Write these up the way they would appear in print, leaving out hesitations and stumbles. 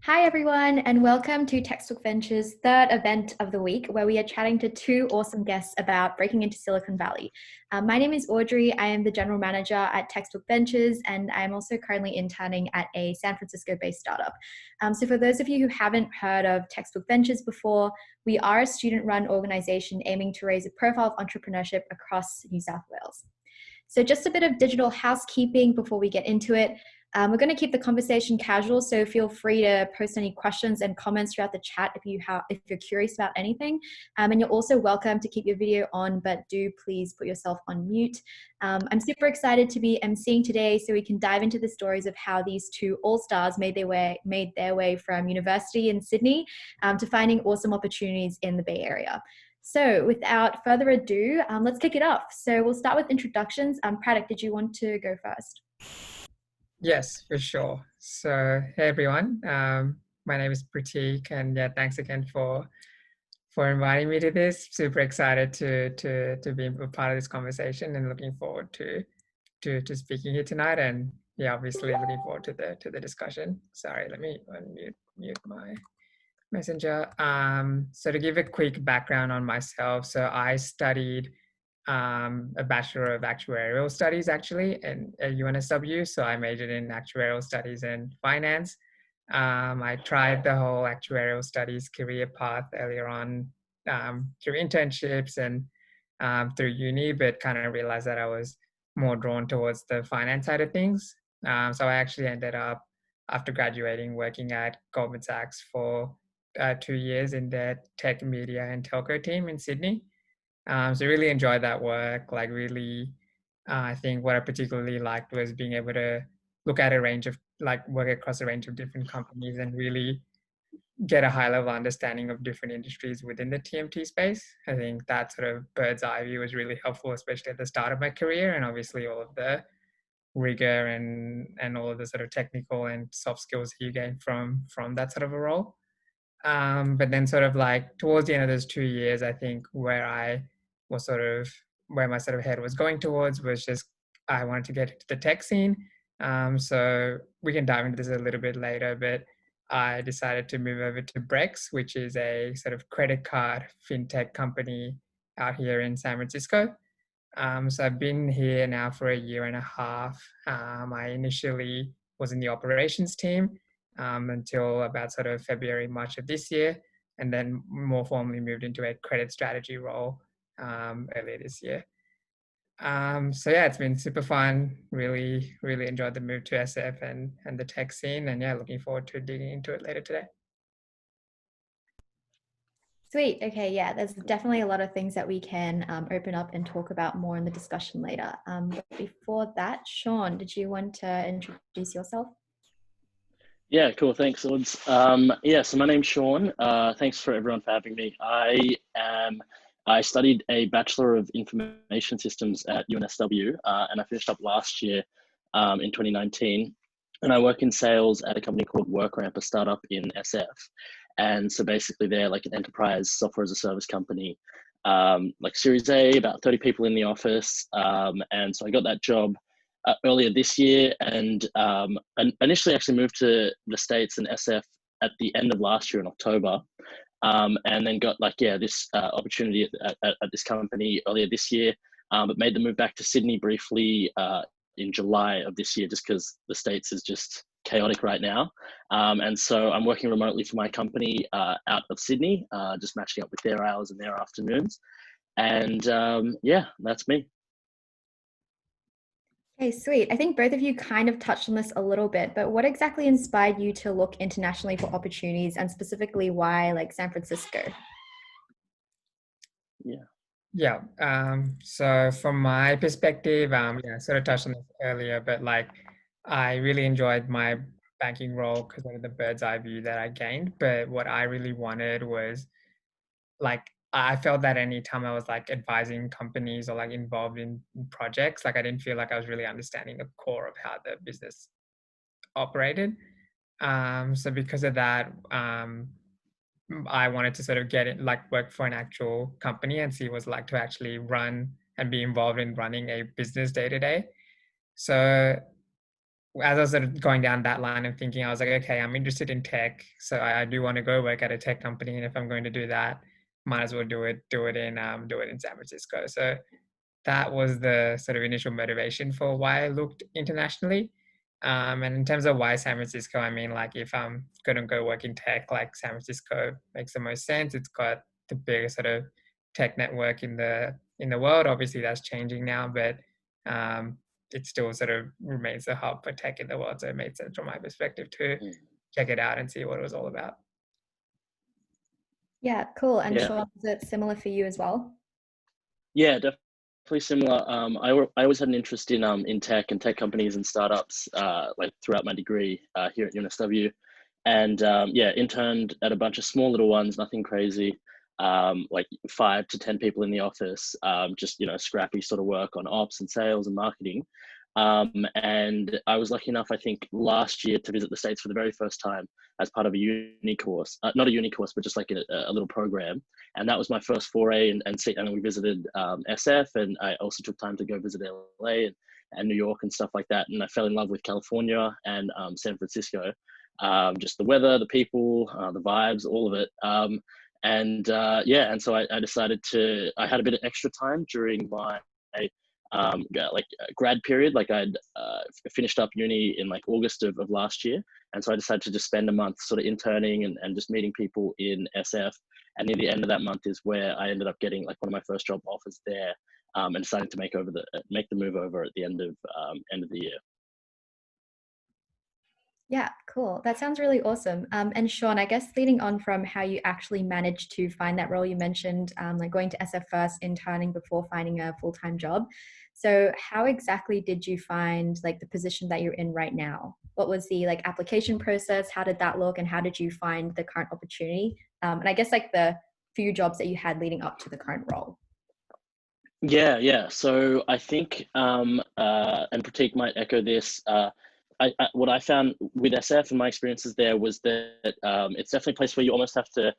Hi, everyone, and welcome to Textbook Ventures' third event of the week, where we are chatting to two awesome guests about breaking into Silicon Valley. My name is Audrey. I am the general manager at Textbook Ventures, and I am also currently interning at a San Francisco-based startup. So for those of you who haven't heard of Textbook Ventures before, we are a student-run organization aiming to raise a profile of entrepreneurship across New South Wales. So just a bit of digital housekeeping before we get into it. We're going to keep the conversation casual, so feel free to post any questions and comments throughout the chat if you're curious about anything. And you're also welcome to keep your video on, but do please put yourself on mute. I'm super excited to be emceeing today, so we can dive into the stories of how these two all-stars made their way from university in Sydney to finding awesome opportunities in the Bay Area. So without further ado, let's kick it off. So we'll start with introductions. Pratik, did you want to go first? Yes, for sure. So, hey everyone, my name is Pritik, and yeah, thanks again for inviting me to this. Super excited to be a part of this conversation, and looking forward to speaking here tonight. And yeah, obviously looking forward to the discussion. Sorry, let me mute my messenger. So to give a quick background on myself, so I studied a Bachelor of Actuarial Studies actually at UNSW. So I majored in Actuarial Studies and Finance. I tried the whole Actuarial Studies career path earlier on through internships and through uni, but kind of realized that I was more drawn towards the finance side of things. So I actually ended up, after graduating, working at Goldman Sachs for 2 years in their tech, media, and telco team in Sydney. So really enjoyed that work. Like really, I think what I particularly liked was being able to look at a range of work across a range of different companies and really get a high level understanding of different industries within the TMT space. I think that sort of bird's eye view was really helpful, especially at the start of my career, and obviously all of the rigor and all of the sort of technical and soft skills you gain from that sort of a role. But then sort of like towards the end of those 2 years, I think where my sort of head was going towards was just I wanted to get into the tech scene. So we can dive into this a little bit later, but I decided to move over to Brex, which is a sort of credit card fintech company out here in San Francisco. So I've been here now for a year and a half. I initially was in the operations team until about sort of February, March of this year, and then more formally moved into a credit strategy role earlier this year. So yeah, it's been super fun. Really, really enjoyed the move to SF and the tech scene, and yeah, looking forward to digging into it later today. Sweet. Okay. Yeah, there's definitely a lot of things that we can open up and talk about more in the discussion later. But before that, Shawn, did you want to introduce yourself? Yeah, cool. Thanks, Odds. So my name's Shawn. Thanks for everyone for having me. I studied a Bachelor of Information Systems at UNSW, and I finished up last year in 2019. And I work in sales at a company called WorkRamp, a startup in SF. And so basically they're like an enterprise software as a service company, like Series A, about 30 people in the office. And so I got that job earlier this year, and initially actually moved to the States and SF at the end of last year in October, and then got this opportunity at this company earlier this year, but made the move back to Sydney briefly in July of this year, just because the States is just chaotic right now. And so I'm working remotely for my company out of Sydney, just matching up with their hours and their afternoons. And yeah, that's me. Okay, sweet. I think both of you kind of touched on this a little bit, but what exactly inspired you to look internationally for opportunities, and specifically why like San Francisco? Yeah. So from my perspective, I sort of touched on this earlier, but like I really enjoyed my banking role because of the bird's eye view that I gained. But what I really wanted was like I felt that anytime I was like advising companies or like involved in projects, like I didn't feel like I was really understanding the core of how the business operated. So because of that, I wanted to sort of get it, like work for an actual company and see what it's like to actually run and be involved in running a business day to day. So as I was sort of going down that line of thinking, I was like, okay, I'm interested in tech, so I do want to go work at a tech company, and if I'm going to do that, might as well do it in San Francisco. So that was the sort of initial motivation for why I looked internationally. And in terms of why San Francisco, I mean, like if I'm going to go work in tech, like San Francisco makes the most sense. It's got the biggest sort of tech network in the world. Obviously, that's changing now, but um, it still sort of remains the hub for tech in the world. So it made sense from my perspective to Mm. check it out and see what it was all about. Yeah, cool. And Yeah. Shawn, is it similar for you as well? Yeah, definitely similar. I always had an interest in tech and tech companies and startups like throughout my degree here at UNSW, and yeah, interned at a bunch of small little ones, nothing crazy, like 5 to 10 people in the office, just scrappy sort of work on ops and sales and marketing. And I was lucky enough, I think, last year to visit the States for the very first time as part of a uni course, not a uni course, but just like a little program. And that was my first foray. And we visited SF, and I also took time to go visit LA and New York and stuff like that. And I fell in love with California and San Francisco. Just the weather, the people, the vibes, all of it. And so I decided I had a bit of extra time during my grad period. Like I'd finished up uni in like August of last year. And so I decided to just spend a month sort of interning and just meeting people in SF. And near the end of that month is where I ended up getting like one of my first job offers there, and deciding to make the move over at the end of the year. Yeah, cool. That sounds really awesome. And Shawn, I guess leading on from how you actually managed to find that role, you mentioned like going to SF first, interning before finding a full-time job. So how exactly did you find like the position that you're in right now? What was the like application process? How did that look? And how did you find the current opportunity? And I guess like the few jobs that you had leading up to the current role. Yeah. So I think, and Pratik might echo this. What I found with SF and my experiences there was that it's definitely a place where you almost have to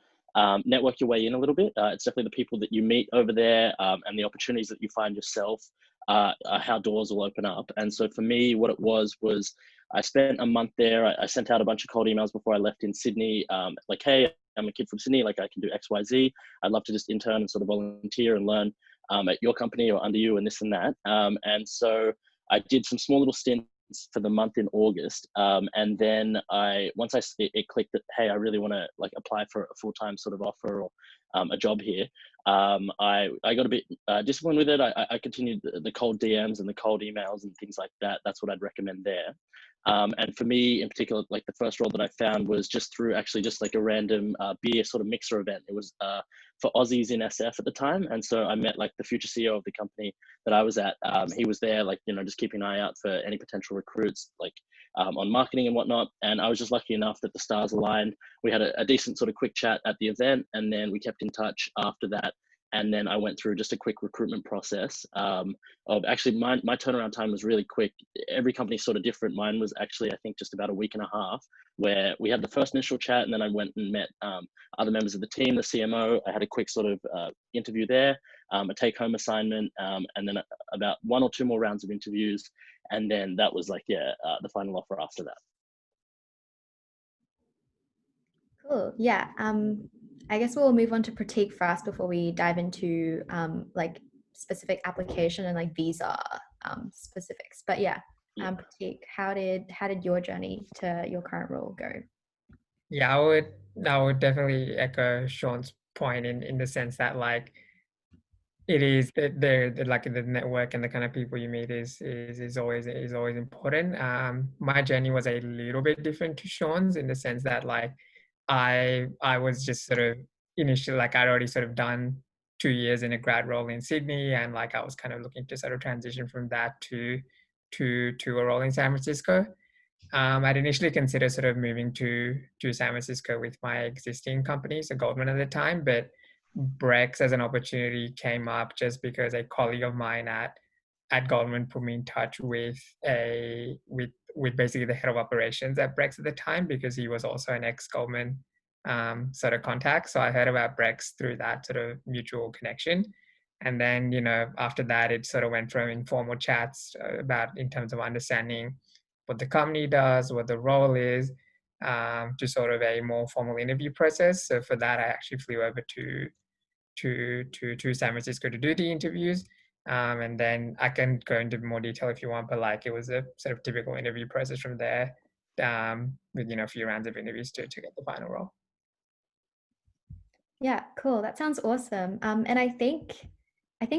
network your way in a little bit. It's definitely the people that you meet over there, and the opportunities that you find yourself, are how doors will open up. And so for me, what it was I spent a month there. I sent out a bunch of cold emails before I left in Sydney, like, hey, I'm a kid from Sydney, like I can do X, Y, Z. I'd love to just intern and sort of volunteer and learn at your company or under you and this and that. And so I did some small little stints for the month in August. And then it clicked that, hey, I really want to like apply for a full-time sort of offer or a job here. I got a bit disciplined with it. I continued the cold DMs and the cold emails and things like that. That's what I'd recommend there. And for me in particular, like the first role that I found was just through actually just like a random beer sort of mixer event. It was for Aussies in SF at the time. And so I met like the future CEO of the company that I was at. He was there, like, just keeping an eye out for any potential recruits, like on marketing and whatnot. And I was just lucky enough that the stars aligned. We had a decent sort of quick chat at the event, and then we kept in touch after that. And then I went through just a quick recruitment process. Of actually, my turnaround time was really quick. Every company's sort of different. Mine was actually, I think, just about a week and a half, where we had the first initial chat, and then I went and met other members of the team, the CMO. I had a quick sort of interview there, a take-home assignment, and then about 1 or 2 more rounds of interviews, and then that was like the final offer after that. Cool. Yeah. I guess we'll move on to Pratik first before we dive into like specific application and like visa specifics. But yeah, Pratik, how did your journey to your current role go? Yeah, I would definitely echo Shawn's point in the sense that like it is like the network and the kind of people you meet is always important. My journey was a little bit different to Shawn's in the sense that like I was just sort of initially like I'd already sort of done 2 years in a grad role in Sydney, and like I was kind of looking to sort of transition from that to a role in San Francisco. I'd initially considered sort of moving to San Francisco with my existing company, so Goldman at the time, but Brexs as an opportunity came up just because a colleague of mine at Goldman put me in touch with with basically the head of operations at Brex at the time, because he was also an ex-Goldman sort of contact. So I heard about Brex through that sort of mutual connection. And then, after that, it sort of went from informal chats about in terms of understanding what the company does, what the role is, to sort of a more formal interview process. So for that, I actually flew over to San Francisco to do the interviews. And then I can go into more detail if you want, but like it was a sort of typical interview process from there, with a few rounds of interviews to get the final role. Yeah, cool. That sounds awesome. And I think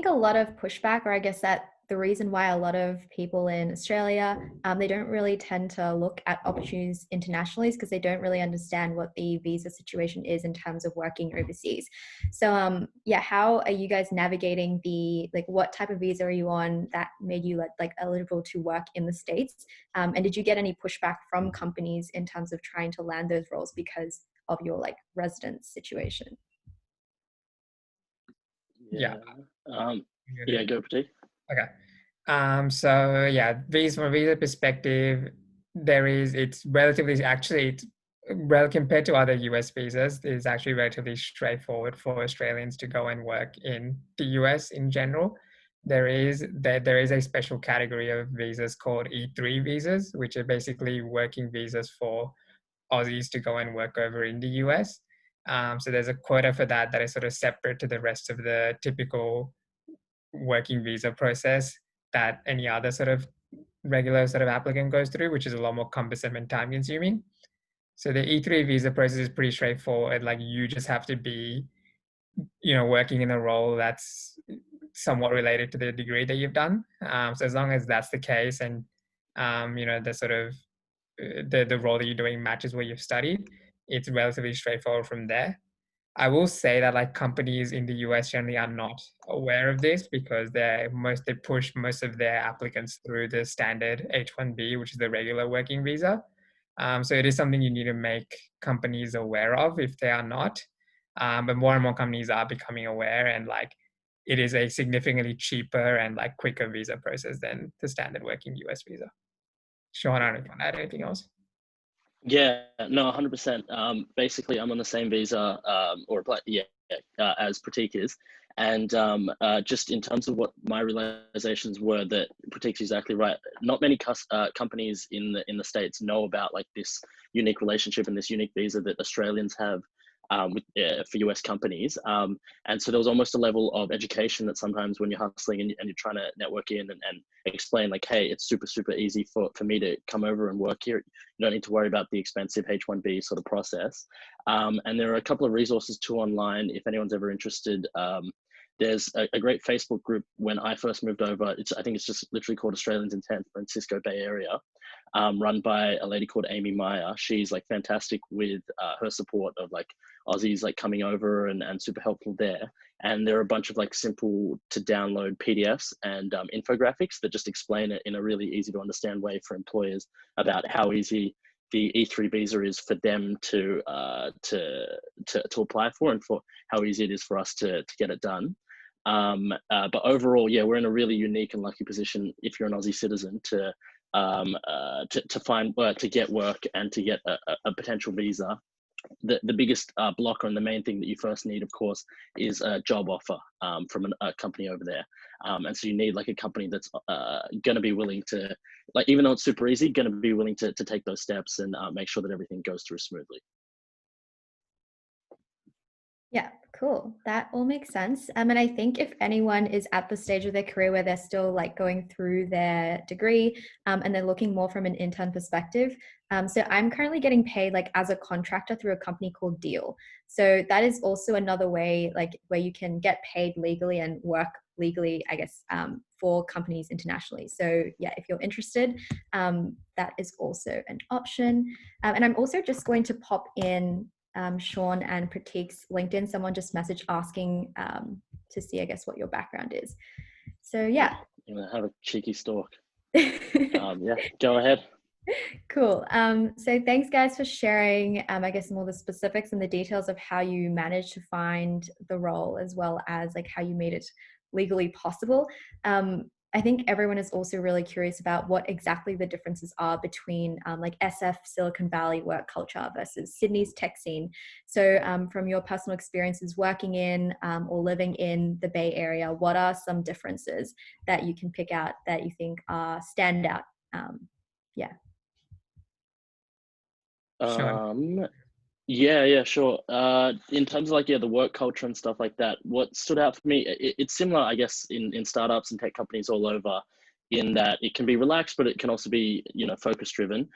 a lot of pushback, or I guess that the reason why a lot of people in Australia, they don't really tend to look at opportunities internationally is because they don't really understand what the visa situation is in terms of working overseas. So, yeah, how are you guys navigating what type of visa are you on that made you like eligible to work in the States? And did you get any pushback from companies in terms of trying to land those roles because of your like residence situation? Yeah. Yeah, go Pratik. Okay. So yeah, from a visa perspective, it's relatively, actually, well, compared to other US visas, it's actually relatively straightforward for Australians to go and work in the US in general. There is a special category of visas called E3 visas, which are basically working visas for Aussies to go and work over in the US. So there's a quota for that is sort of separate to the rest of the typical working visa process that any other sort of regular sort of applicant goes through, which is a lot more cumbersome and time consuming. So the E3 visa process is pretty straightforward. Like you just have to be, working in a role that's somewhat related to the degree that you've done. So as long as that's the case and, the sort of the role that you're doing matches what you've studied, it's relatively straightforward from there. I will say that like companies in the US generally are not aware of this because they push most of their applicants through the standard H-1B, which is the regular working visa. So it is something you need to make companies aware of if they are not. But more and more companies are becoming aware, and like it is a significantly cheaper and like quicker visa process than the standard working US visa. Shawn, I don't know if you want to add anything else. Yeah, no, 100%. Basically, I'm on the same visa, as Pratik is, and just in terms of what my realizations were, that Pratik's exactly right. Not many companies in the States know about like this unique relationship and this unique visa that Australians have for US companies. And so there was almost a level of education that sometimes when you're hustling and you're trying to network in and explain like, hey, it's super, super easy for me to come over and work here. You don't need to worry about the expensive H-1B sort of process. And there are a couple of resources too online if anyone's ever interested. There's a great Facebook group when I first moved over. I think it's just literally called Australians in San Francisco Bay Area, run by a lady called Amy Meyer. She's like fantastic with her support of like Aussies like coming over and super helpful there. And there are a bunch of like simple to download PDFs and infographics that just explain it in a really easy to understand way for employers about how easy the E3 visa is for them to apply for, and for how easy it is for us to get it done. But overall, yeah, we're in a really unique and lucky position if you're an Aussie citizen to find work, to get work, and to get a potential visa. The biggest blocker and the main thing that you first need, of course, is a job offer from a company over there. And so you need like a company that's going to be willing to, like, even though it's super easy, going to be willing to take those steps and make sure that everything goes through smoothly. Yeah, cool. That all makes sense. And I think if anyone is at the stage of their career where they're still like going through their degree and they're looking more from an intern perspective. So I'm currently getting paid like as a contractor through a company called Deal. So that is also another way like where you can get paid legally and work legally, I guess, for companies internationally. So yeah, if you're interested, that is also an option. And I'm also just going to pop in Shawn and Pratik's LinkedIn. Someone just messaged asking to see, I guess, what your background is. So yeah. I'm gonna have a cheeky stalk. Yeah, go ahead. Cool. So thanks guys for sharing, I guess, more the specifics and the details of how you managed to find the role, as well as like how you made it legally possible. I think everyone is also really curious about what exactly the differences are between like SF Silicon Valley work culture versus Sydney's tech scene. So from your personal experiences working in or living in the Bay Area, what are some differences that you can pick out that you think are stand out? Yeah. Shawn? Yeah, sure. In terms of like, yeah, the work culture and stuff like that, what stood out for me, it's similar, I guess, in startups and tech companies all over, in that it can be relaxed, but it can also be, focus driven.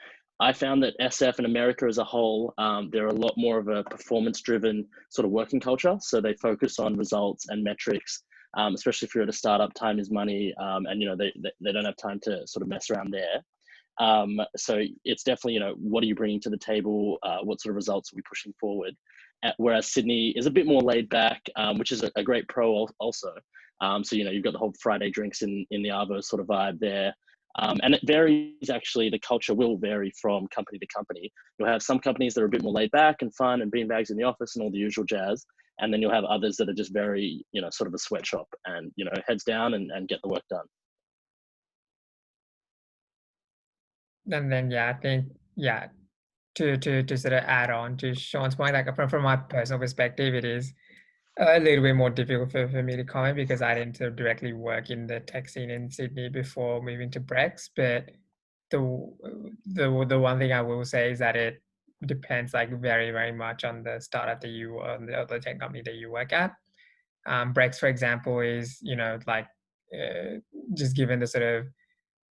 I found that SF and America as a whole, they're a lot more of a performance driven sort of working culture. So they focus on results and metrics, especially if you're at a startup, time is money, and they don't have time to sort of mess around there. So it's definitely, what are you bringing to the table? What sort of results are we pushing forward? Whereas Sydney is a bit more laid back, which is a great pro also. So, you've got the whole Friday drinks in the Arvo sort of vibe there. And it varies, actually, the culture will vary from company to company. You'll have some companies that are a bit more laid back and fun and beanbags in the office and all the usual jazz. And then you'll have others that are just very, sort of a sweatshop and, heads down and get the work done. And then, yeah, I think, yeah, to sort of add on to Shawn's point, like from my personal perspective, it is a little bit more difficult for me to comment because I didn't sort of directly work in the tech scene in Sydney before moving to Brex. But the one thing I will say is that it depends like very, very much on the startup that you or the other tech company that you work at. Brex, for example, is, like uh, just given the sort of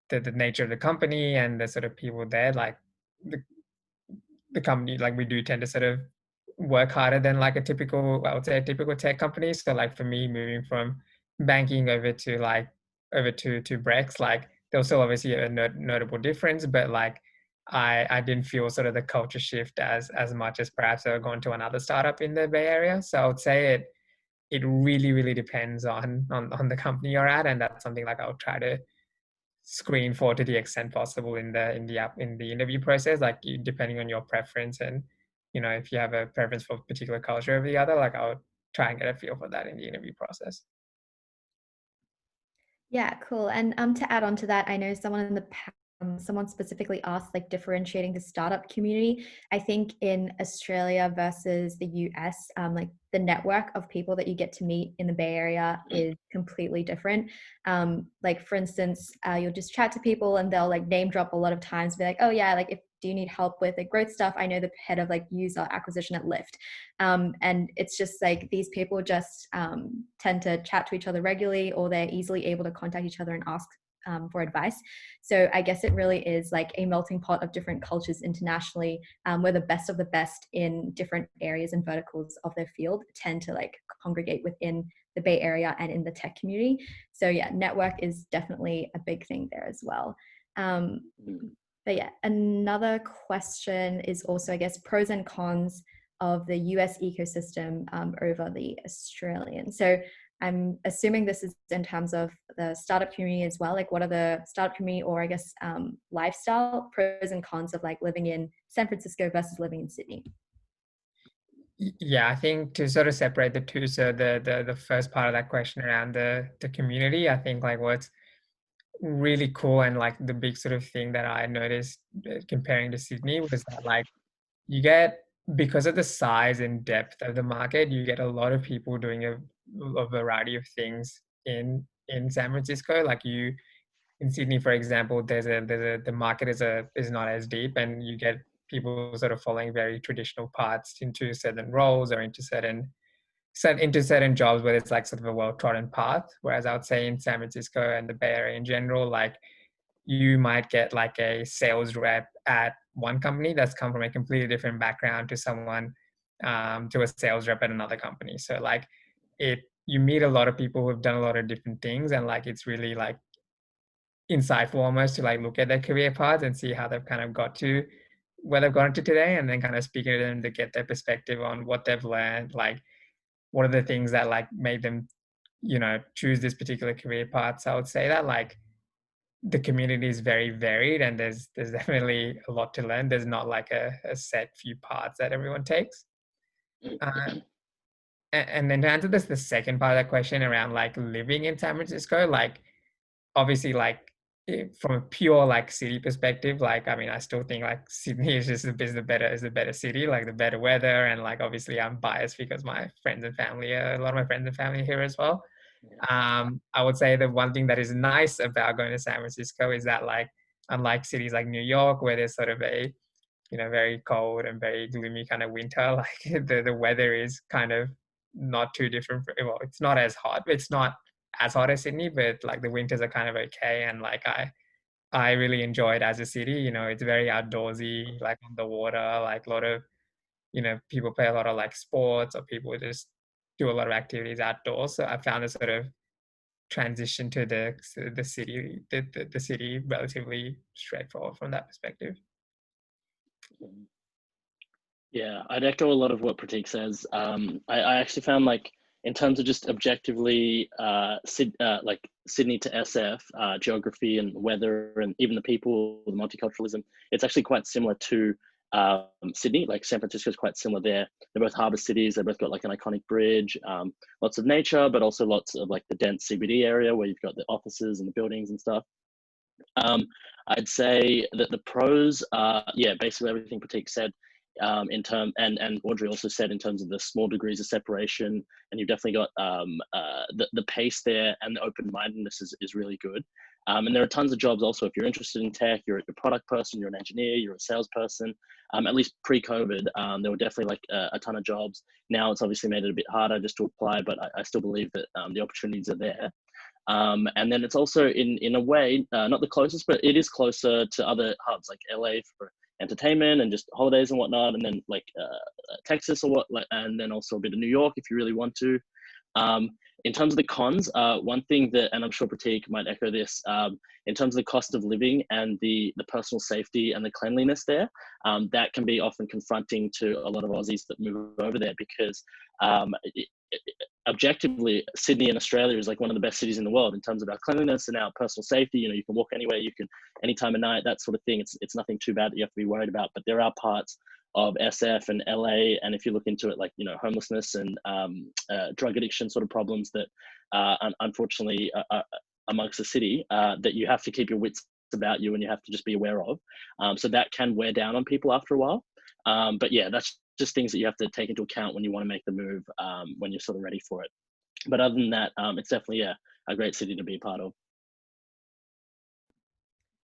the nature of the company and the sort of people there, like the the company, like we do tend to sort of work harder than like a typical, I would say a typical tech company. So like for me, moving from banking over to Brex, like there was still obviously a notable difference, but like I didn't feel sort of the culture shift as much as perhaps I would gone to another startup in the Bay Area. So I would say it really, really depends on the company you're at. And that's something like I'll try to screen for to the extent possible in the interview process, like depending on your preference. And if you have a preference for a particular culture over the other, like I'll try and get a feel for that in the interview process. Yeah, cool. And to add on to that, I know someone in the someone specifically asked like differentiating the startup community. I think in Australia versus the US, like the network of people that you get to meet in the Bay Area is completely different. Like for instance, you'll just chat to people and they'll like name drop a lot of times, be like, oh yeah, like if do you need help with like growth stuff? I know the head of like user acquisition at Lyft. And it's just like these people just tend to chat to each other regularly, or they're easily able to contact each other and ask for advice. So I guess it really is like a melting pot of different cultures internationally, where the best of the best in different areas and verticals of their field tend to like congregate within the Bay Area and in the tech community. So yeah, network is definitely a big thing there as well. But yeah, another question is also, I guess, pros and cons of the US ecosystem over the Australian. So I'm assuming this is in terms of the startup community as well. Like what are the startup community, or I guess lifestyle pros and cons of like living in San Francisco versus living in Sydney? Yeah, I think to sort of separate the two, so the first part of that question around the community, I think like what's really cool and like the big sort of thing that I noticed comparing to Sydney was that like you get, because of the size and depth of the market, you get a lot of people doing a variety of things in San Francisco. Like you in Sydney, for example, the market is not as deep, and you get people sort of following very traditional paths into certain roles or into certain jobs where it's like sort of a well-trodden path. Whereas I would say in San Francisco and the Bay Area in general, like you might get like a sales rep at one company that's come from a completely different background to someone to a sales rep at another company. So like you meet a lot of people who've done a lot of different things, and like it's really like insightful almost to like look at their career paths and see how they've kind of got to where they've gotten to today, and then kind of speaking to them to get their perspective on what they've learned, like what are the things that like made them choose this particular career path. So I would say that like the community is very varied, and there's definitely a lot to learn. There's not like a set few paths that everyone takes. And then to answer the second part of that question around like living in San Francisco, like obviously like from a pure like city perspective, like I mean I still think like Sydney is just the better city, like the better weather. And like obviously I'm biased because my friends and family, a lot of my friends and family here as well. I would say the one thing that is nice about going to San Francisco is that like unlike cities like New York, where there's sort of a very cold and very gloomy kind of winter. Like the weather is kind of not too different. Well, it's not as hot. It's not as hot as Sydney, but like the winters are kind of okay. And like I really enjoy it as a city. It's very outdoorsy, like on the water, like a lot of, people play a lot of like sports, or people just do a lot of activities outdoors. So I found the sort of transition to the city, the city relatively straightforward from that perspective. Yeah, I'd echo a lot of what Pratik says. I actually found, like, in terms of just objectively, like Sydney to SF, geography and weather, and even the people, the multiculturalism, it's actually quite similar to Sydney. Like San Francisco is quite similar there. They're both harbour cities. They both got like an iconic bridge, lots of nature, but also lots of like the dense CBD area where you've got the offices and the buildings and stuff. I'd say that the pros are, yeah, basically everything Pratik said, and Audrey also said in terms of the small degrees of separation, and you've definitely got the pace there, and the open-mindedness is really good. And there are tons of jobs also. If you're interested in tech, you're a product person, you're an engineer, you're a salesperson. At least pre-COVID, there were definitely like a ton of jobs. Now it's obviously made it a bit harder just to apply, but I still believe that the opportunities are there. And then it's also in a way, not the closest, but it is closer to other hubs like LA for entertainment and just holidays and whatnot. And then like Texas or what, like, and then also a bit of New York if you really want to. In terms of the cons, one thing that, and I'm sure Pratik might echo this, in terms of the cost of living and the personal safety and the cleanliness there, that can be often confronting to a lot of Aussies that move over there, because objectively, Sydney in Australia is like one of the best cities in the world in terms of our cleanliness and our personal safety. You can walk anywhere, you can any time of night, that sort of thing. It's nothing too bad that you have to be worried about. But there are parts of SF and LA, and if you look into it, like homelessness and drug addiction sort of problems that unfortunately are amongst the city, that you have to keep your wits about you and you have to just be aware of. So that can wear down on people after a while. But yeah, that's just things that you have to take into account when you want to make the move, when you're sort of ready for it. But other than that, it's definitely a great city to be a part of.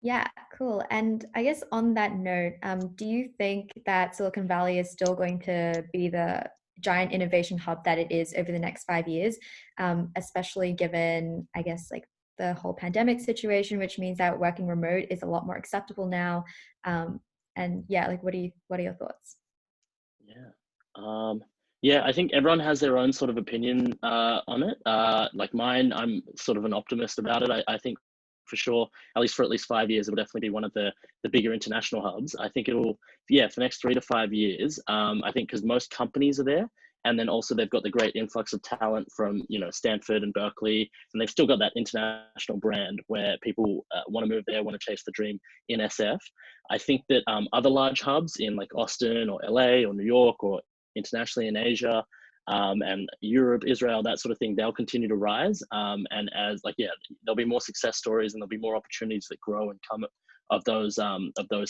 Yeah, cool. And I guess on that note, do you think that Silicon Valley is still going to be the giant innovation hub that it is over the next 5 years, especially given, I guess, like the whole pandemic situation, which means that working remote is a lot more acceptable now? And yeah, like what are your thoughts? Yeah. Yeah, I think everyone has their own sort of opinion on it. Like mine, I'm sort of an optimist about it. I think for sure, at least 5 years, it will definitely be one of the bigger international hubs. I think it will, yeah, for the next 3 to 5 years. I think because most companies are there, and then also they've got the great influx of talent from Stanford and Berkeley, and they've still got that international brand where people want to move there, want to chase the dream in SF. I think that other large hubs in like Austin or LA or New York or internationally in Asia, and Europe, Israel, that sort of thing, they'll continue to rise. And as like, yeah, there'll be more success stories and there'll be more opportunities that grow and come of those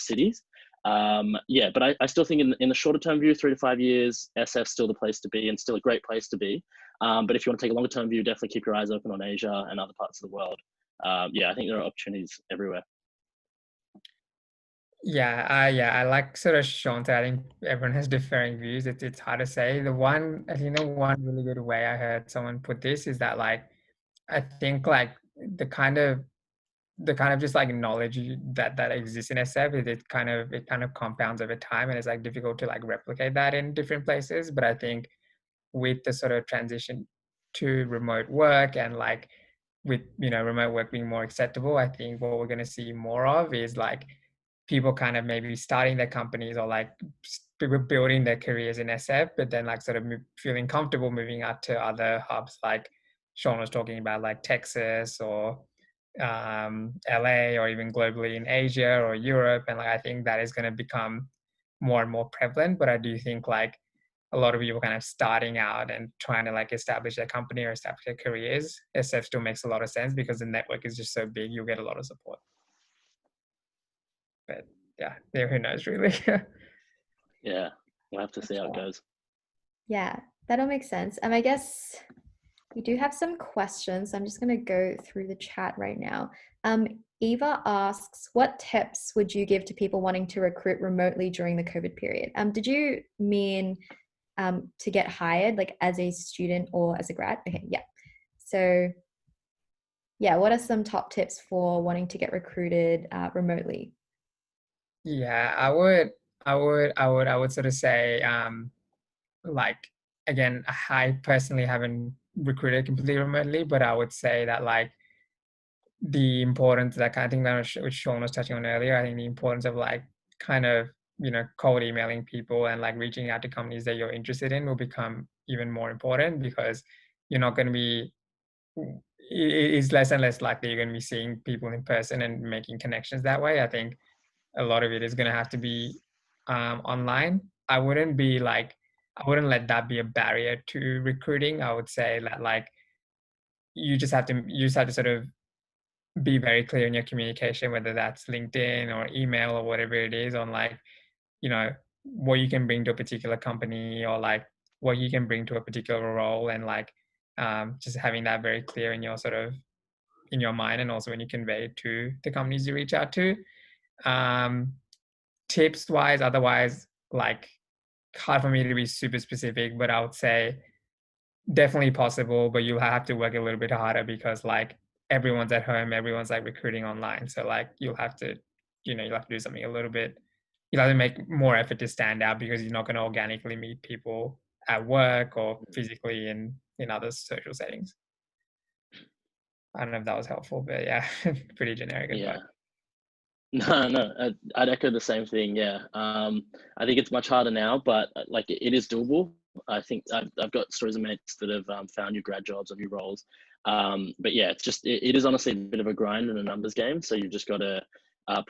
cities. Yeah, but I still think in the shorter term view, 3 to 5 years, SF's still the place to be and still a great place to be. But if you want to take a longer term view, definitely keep your eyes open on Asia and other parts of the world. Yeah, I think there are opportunities everywhere. Yeah, I like sort of Shawn said, I think everyone has differing views. It's hard to say. I think the one really good way I heard someone put this is that like I think like the kind of just like knowledge that exists in SF, it kind of compounds over time, and it's like difficult to like replicate that in different places. But I think with the sort of transition to remote work, and like with remote work being more acceptable, I think what we're going to see more of is like people kind of maybe starting their companies, or like people building their careers in SF, but then like sort of feeling comfortable moving out to other hubs, like Shawn was talking about, like Texas or LA, or even globally in Asia or Europe. And like I think that is going to become more and more prevalent. But I do think like a lot of people kind of starting out and trying to like establish their company or establish their careers, SF still makes a lot of sense because the network is just so big, you'll get a lot of support. But yeah, who knows really. Yeah, we'll have to see how it goes. Yeah, that'll make sense. I guess we do have some questions. I'm just going to go through the chat right now. Eva asks, what tips would you give to people wanting to recruit remotely during the COVID period? Did you mean to get hired, like as a student or as a grad? Okay, yeah. So yeah, what are some top tips for wanting to get recruited remotely? Yeah, I would sort of say, like, again, I personally haven't recruited completely remotely, but I would say that, like, the importance, that kind of thing that which Shawn was touching on earlier, I think the importance of, like, kind of, cold emailing people and, like, reaching out to companies that you're interested in will become even more important, because you're not going to be, it's less and less likely you're going to be seeing people in person and making connections that way. I think a lot of it is going to have to be online. I wouldn't let that be a barrier to recruiting. I would say that, like, you just have to sort of be very clear in your communication, whether that's LinkedIn or email or whatever it is, on, like, you know, what you can bring to a particular company, or, like, what you can bring to a particular role, and, like, just having that very clear in your sort of in your mind, and also when you convey it to the companies you reach out to. Um, Tips wise, otherwise, like, hard for me to be super specific, but I would say definitely possible, but you'll have to work a little bit harder, because, like, everyone's at home, everyone's, like, recruiting online. So, like, you'll have to do something a little bit, you'll have to make more effort to stand out, because you're not going to organically meet people at work or physically in other social settings. I don't know if that was helpful, but yeah, pretty generic advice. Yeah. No, no, I'd echo the same thing. Yeah, I think it's much harder now, but like it is doable. I think I've got stories of mates that have found new grad jobs or new roles. But yeah, it is honestly a bit of a grind and a numbers game. So you've just got to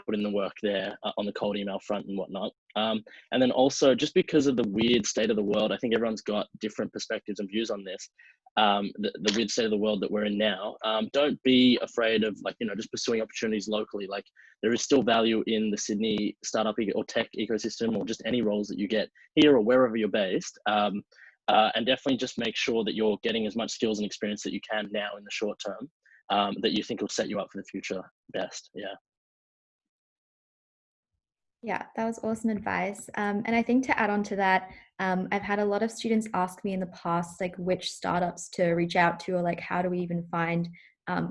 put in the work there on the cold email front and whatnot. And then also, just because of the weird state of the world, I think everyone's got different perspectives and views on this. The weird state of the world that we're in now. Don't be afraid of, like, just pursuing opportunities locally. Like, there is still value in the Sydney startup or tech ecosystem, or just any roles that you get here or wherever you're based. And definitely just make sure that you're getting as much skills and experience that you can now in the short term, that you think will set you up for the future best. Yeah. Yeah, that was awesome advice. And I think to add on to that, I've had a lot of students ask me in the past, like, which startups to reach out to, or like how do we even find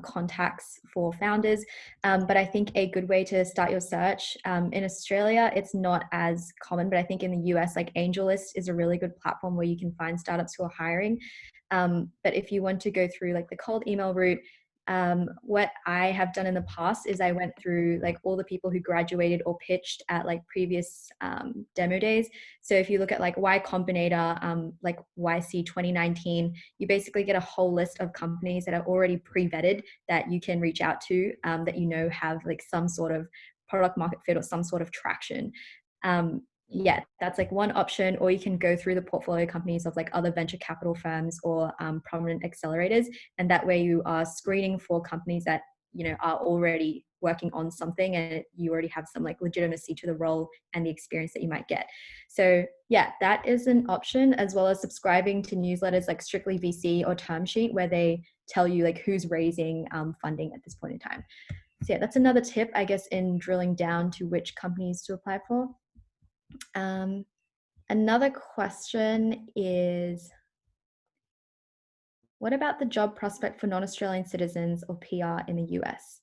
contacts for founders. But I think a good way to start your search, in Australia, it's not as common, but I think in the US, like, AngelList is a really good platform where you can find startups who are hiring. But if you want to go through like the cold email route, what I have done in the past is I went through like all the people who graduated or pitched at like previous demo days. So if you look at like Y Combinator, like YC 2019, you basically get a whole list of companies that are already pre-vetted that you can reach out to, that have like some sort of product market fit or some sort of traction. Yeah, that's like one option. Or you can go through the portfolio companies of like other venture capital firms or prominent accelerators, and that way you are screening for companies that are already working on something, and you already have some like legitimacy to the role and the experience that you might get. So yeah, that is an option, as well as subscribing to newsletters like Strictly VC or Term Sheet, where they tell you like who's raising funding at this point in time. So yeah, that's another tip, I guess, in drilling down to which companies to apply for. Another question is, what about the job prospect for non-Australian citizens or PR in the US?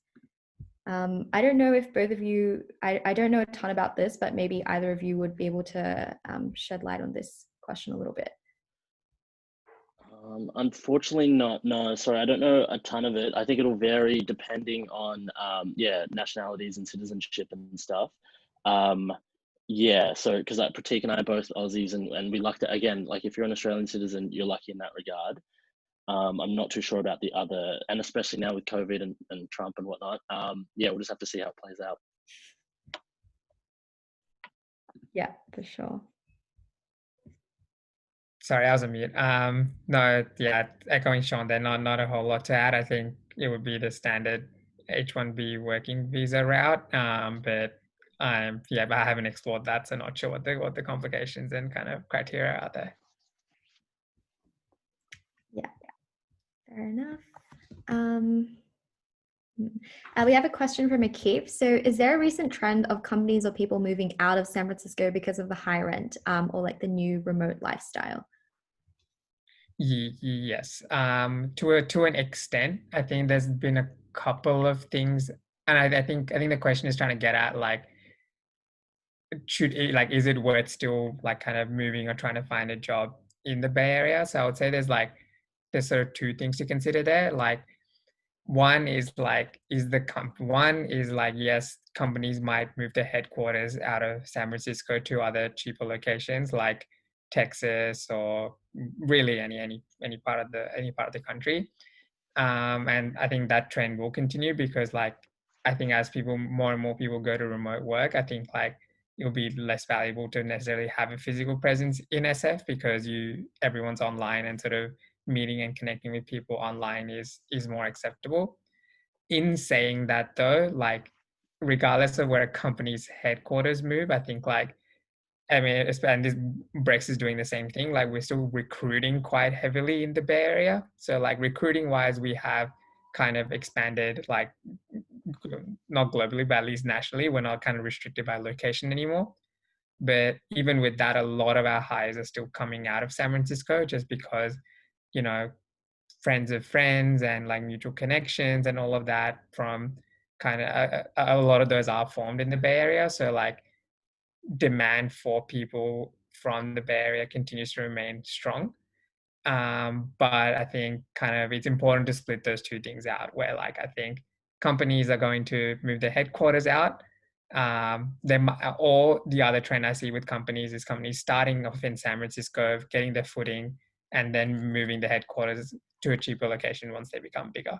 I don't know if both of you, I don't know a ton about this, but maybe either of you would be able to shed light on this question a little bit. Unfortunately not. No, sorry, I don't know a ton of it. I think it'll vary depending on nationalities and citizenship and stuff. Yeah, so because like Pratik and I are both Aussies, and we lucked it again. Like, if you're an Australian citizen, you're lucky in that regard. I'm not too sure about the other, and especially now with COVID and Trump and whatnot. Yeah, we'll just have to see how it plays out. Yeah, for sure. Sorry, I was on mute. No, yeah, echoing Shawn there, not a whole lot to add. I think it would be the standard H-1B working visa route. But but I haven't explored that, so not sure what the complications and kind of criteria are there. Yeah, fair enough. We have a question from Akif. So is there a recent trend of companies or people moving out of San Francisco because of the high rent or like the new remote lifestyle? Yes, to an extent. I think there's been a couple of things, and I think the question is trying to get at like, should it, like, is it worth still like kind of moving or trying to find a job in the Bay Area? So I would say there's sort of two things to consider there. Like, one is like, one is like, yes, companies might move their headquarters out of San Francisco to other cheaper locations like Texas or really any part of the country. And I think that trend will continue because like, I think as more and more people go to remote work, I think like it'll be less valuable to necessarily have a physical presence in SF because everyone's online, and sort of meeting and connecting with people online is more acceptable. In saying that though, like, regardless of where a company's headquarters move, I think like, I mean, and this Brex is doing the same thing. Like, we're still recruiting quite heavily in the Bay Area. So like, recruiting wise, we have kind of expanded, like, not globally, but at least nationally. We're not kind of restricted by location anymore. But even with that, a lot of our hires are still coming out of San Francisco just because, you know, friends of friends and like mutual connections and all of that from kind of a lot of those are formed in the Bay Area. So like, demand for people from the Bay Area continues to remain strong. But I think kind of it's important to split those two things out where like, I think companies are going to move their headquarters out. Or the other trend I see with companies is companies starting off in San Francisco, getting their footing, and then moving the headquarters to a cheaper location once they become bigger.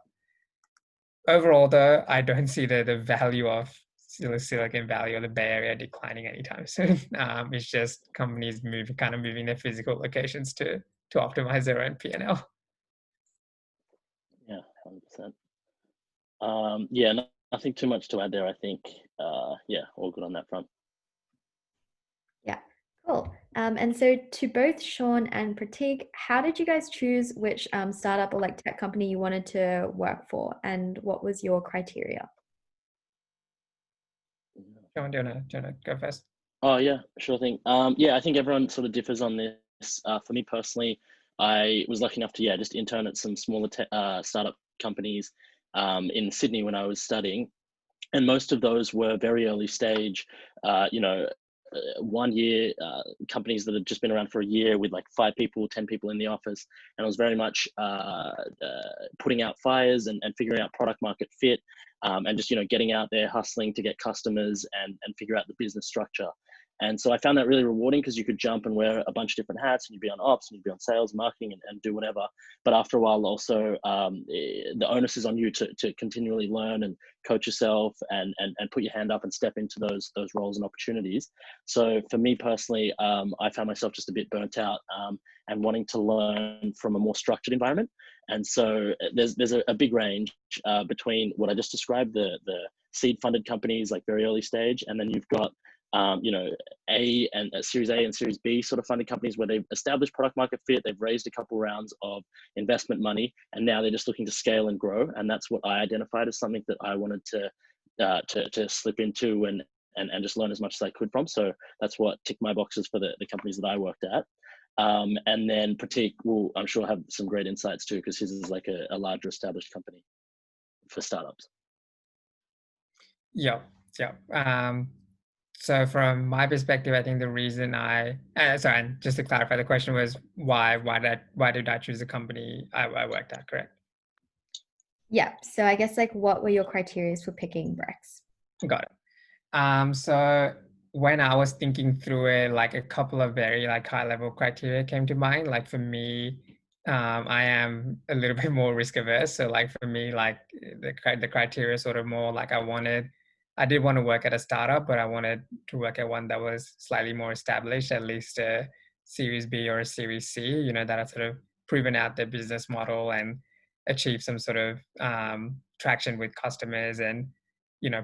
Overall, though, I don't see the value of Silicon Valley or the Bay Area declining anytime soon. It's just companies moving their physical locations to optimize their own P&L. Yeah, 100%. Yeah, nothing too much to add there. I think, yeah, all good on that front. Yeah, cool. And so to both Shawn and Pratik, how did you guys choose which startup or like tech company you wanted to work for, and what was your criteria? Shawn, do you wanna go first? Oh yeah, sure thing. Yeah, I think everyone sort of differs on this. For me personally, I was lucky enough to just intern at some smaller startup companies in Sydney when I was studying, and most of those were very early stage. 1 year companies that had just been around for a year with like 5 people, 10 people in the office, and it was very much putting out fires and figuring out product market fit, and just getting out there hustling to get customers and figure out the business structure. And so I found that really rewarding because you could jump and wear a bunch of different hats, and you'd be on ops and you'd be on sales, marketing, and do whatever. But after a while, also the onus is on you to continually learn and coach yourself and put your hand up and step into those roles and opportunities. So for me personally, I found myself just a bit burnt out and wanting to learn from a more structured environment. And so there's a big range between what I just described, the seed funded companies, like very early stage, and then you've got Series A and Series B sort of funded companies where they've established product market fit, they've raised a couple rounds of investment money, and now they're just looking to scale and grow. And that's what I identified as something that I wanted to slip into and just learn as much as I could from. So that's what ticked my boxes for the companies that I worked at. And then Pratik will, I'm sure, have some great insights too, because his is like a larger established company for startups. Yeah. So from my perspective, I think the reason sorry, just to clarify, the question was why did I choose the company I worked at, correct? Yeah, so I guess like what were your criteria for picking Brex? Got it. So when I was thinking through it, like a couple of very like high level criteria came to mind. Like for me, I am a little bit more risk averse. So like for me, like the criteria sort of more like I did want to work at a startup, but I wanted to work at one that was slightly more established, at least a Series B or a Series C, that had sort of proven out their business model and achieved some sort of traction with customers and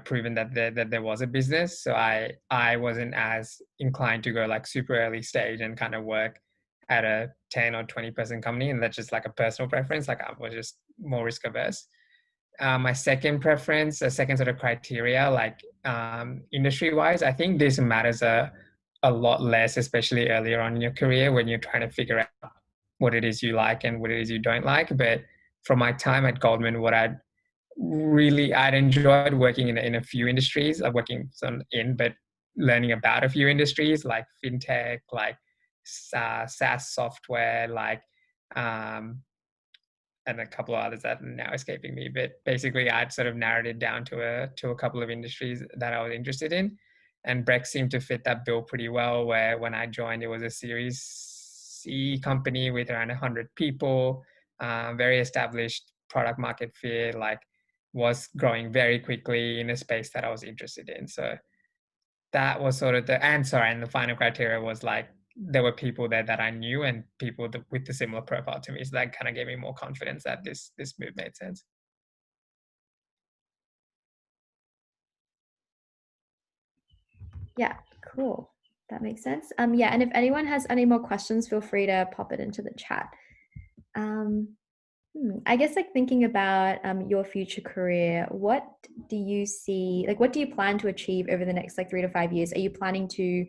proven that there was a business. So I wasn't as inclined to go like super early stage and kind of work at a 10 or 20 person company, and that's just like a personal preference. Like I was just more risk averse. my second preference, a second sort of criteria, like industry wise, I think this matters a lot less, especially earlier on in your career when you're trying to figure out what it is you like and what it is you don't like. But from my time at Goldman, I'd enjoyed working in a few industries. I'm working but learning about a few industries like fintech, like SaaS software, like and a couple of others that are now escaping me. But basically, I'd sort of narrowed it down to a couple of industries that I was interested in, and Brex seemed to fit that bill pretty well. Where when I joined, it was a Series C company with around 100 people, very established product market fit, like was growing very quickly in a space that I was interested in. So that was sort of the answer. And the final criteria was like, there were people there that I knew and people with the similar profile to me. So that kind of gave me more confidence that this move made sense. Yeah, cool. That makes sense. Yeah, and if anyone has any more questions, feel free to pop it into the chat. I guess like thinking about your future career, what do you see, like what do you plan to achieve over the next like 3 to 5 years? Are you planning to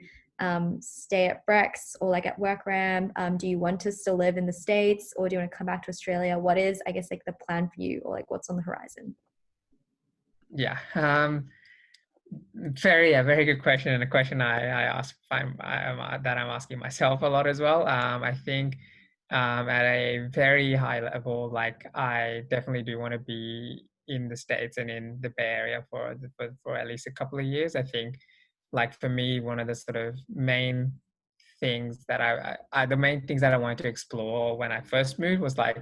stay at Brex or like at WorkRamp? Do you want to still live in the States or do you want to come back to Australia? What is, I guess, like the plan for you or like what's on the horizon? Yeah. Very good question, and a question I ask that I'm asking myself a lot as well. I think at a very high level, like I definitely do want to be in the States and in the Bay Area for at least a couple of years. I think, like for me, one of the sort of main things that the main things that I wanted to explore when I first moved was like,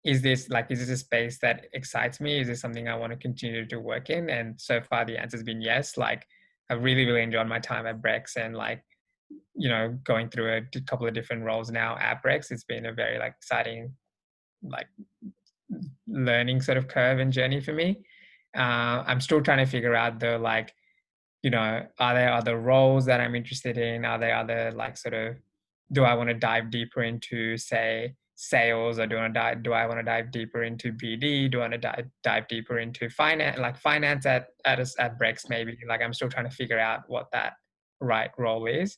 is this a space that excites me? Is this something I want to continue to work in? And so far the answer's been yes. Like I've really enjoyed my time at Brex, and like, you know, going through a couple of different roles now at Brex, it's been a very like exciting, like learning sort of curve and journey for me. I'm still trying to figure out the like, you know, are there other roles that I'm interested in? Are there other like sort of, do I want to dive deeper into say sales, or do I want to dive deeper into BD? Do I want to dive deeper into finance at Brex maybe? Like I'm still trying to figure out what that right role is.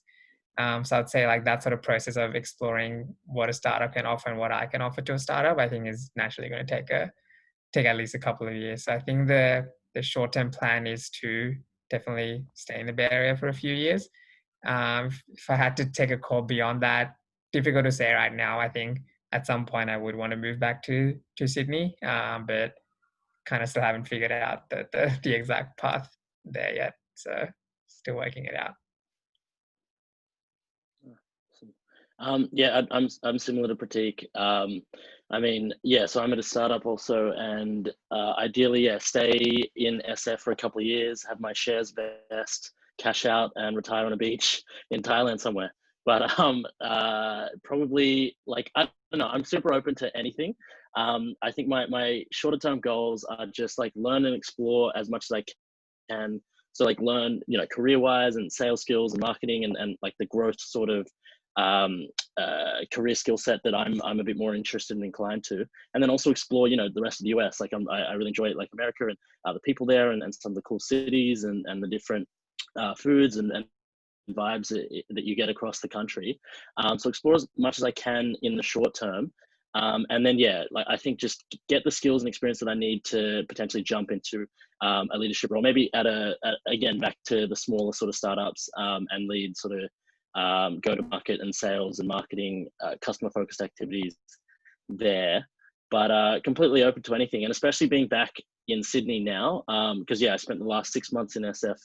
So I'd say like that sort of process of exploring what a startup can offer and what I can offer to a startup, I think is naturally going to take at least a couple of years. So I think the short-term plan is to definitely stay in the Bay Area for a few years. If I had to take a call beyond that, difficult to say right now. I think at some point I would want to move back to Sydney, but kind of still haven't figured out the exact path there yet. So still working it out. Yeah, I'm similar to Pratik. I mean, yeah, so I'm at a startup also, and ideally, yeah, stay in SF for a couple of years, have my shares vest, cash out, and retire on a beach in Thailand somewhere. But probably like I don't know, I'm super open to anything. I think my shorter term goals are just like learn and explore as much as I can. So like learn, you know, career wise and sales skills and marketing and like the growth sort of career skill set that I'm a bit more interested and inclined to, and then also explore, you know, the rest of the US. Like I really enjoy like America and the people there and some of the cool cities and the different foods and vibes that you get across the country. So explore as much as I can in the short term. And then, yeah, like I think just get the skills and experience that I need to potentially jump into a leadership role, maybe again, back to the smaller sort of startups and lead sort of go to market and sales and marketing, customer focused activities there. But completely open to anything, and especially being back in Sydney now, because yeah, I spent the last 6 months in SF